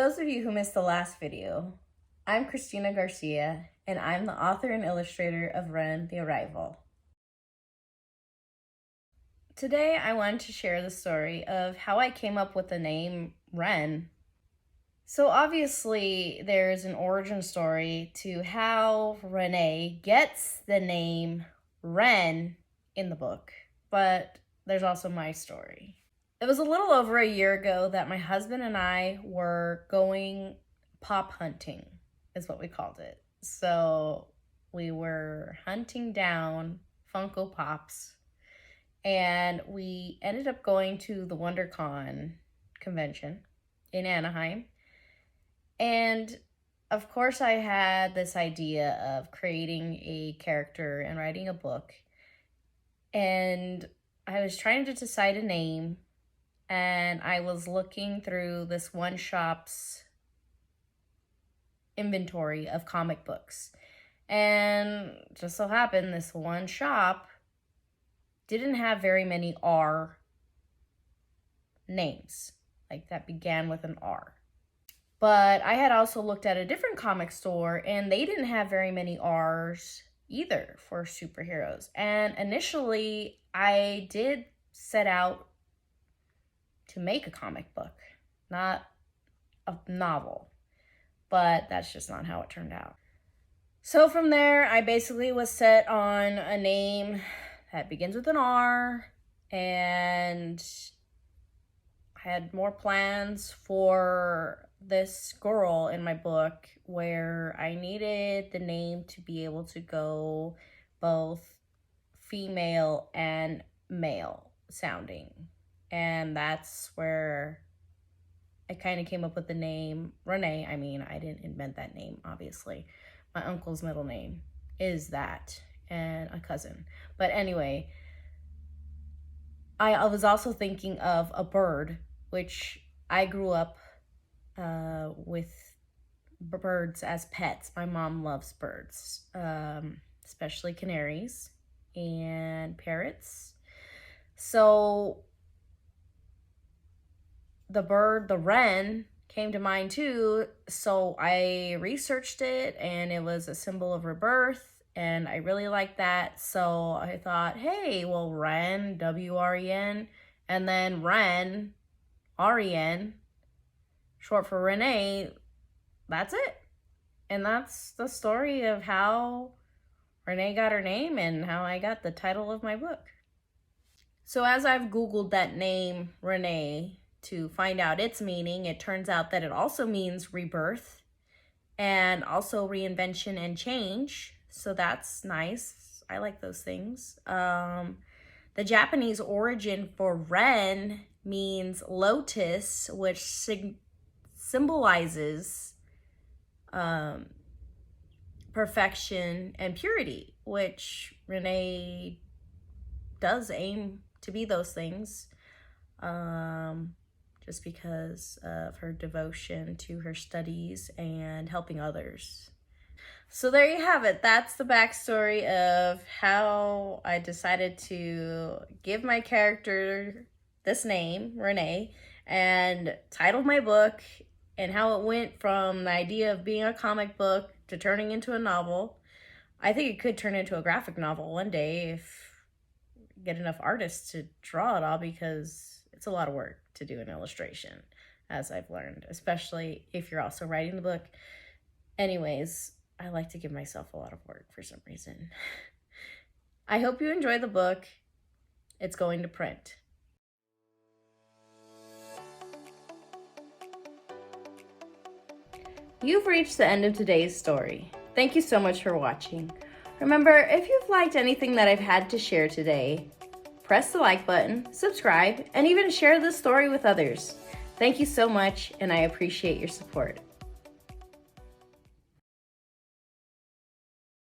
those of you who missed the last video, I'm Christina Garcia, and I'm the author and illustrator of Ren the Arrival. Today, I wanted to share the story of how I came up with the name Ren. So obviously, there's an origin story to how Renee gets the name Ren in the book, but there's also my story. It was a little over a year ago that my husband and I were going pop hunting, is what we called it. So we were hunting down Funko Pops, and we ended up going to the WonderCon convention in Anaheim. And of course, I had this idea of creating a character and writing a book. And I was trying to decide a name, and I was looking through this one shop's inventory of comic books. And just so happened, this one shop didn't have very many R names, like that began with an R. But I had also looked at a different comic store, and they didn't have very many R's either for superheroes. And initially, I did set out to make a comic book, not a novel. But that's just not how it turned out. So from there, I basically was set on a name that begins with an R, and I had more plans for this girl in my book where I needed the name to be able to go both female and male sounding. And that's where I kind of came up with the name Renee. I mean, I didn't invent that name, obviously. My uncle's middle name is that, and a cousin. But anyway, I was also thinking of a bird, which I grew up with birds as pets. My mom loves birds, especially canaries and parrots. So the bird, the wren, came to mind too. So I researched it, and it was a symbol of rebirth, and I really liked that. So I thought, hey, well, Ren, W-R-E-N, and then Ren, R-E-N, short for Renee, that's it. And that's the story of how Renee got her name and how I got the title of my book. So as I've Googled that name, Renee, to find out its meaning, it turns out that it also means rebirth and also reinvention and change. So that's nice. I like those things. The Japanese origin for Ren means lotus, which symbolizes perfection and purity, which Renee does aim to be those things. Just because of her devotion to her studies and helping others. So there you have it. That's the backstory of how I decided to give my character this name, Renee, and titled my book, and how it went from the idea of being a comic book to turning into a novel. I think it could turn into a graphic novel one day if I get enough artists to draw it all, because it's a lot of work to do an illustration, as I've learned, especially if you're also writing the book. Anyways, I like to give myself a lot of work for some reason. I hope you enjoy the book. It's going to print. You've reached the end of today's story. Thank you so much for watching. Remember, if you've liked anything that I've had to share today, press the like button, subscribe, and even share this story with others. Thank you so much, and I appreciate your support.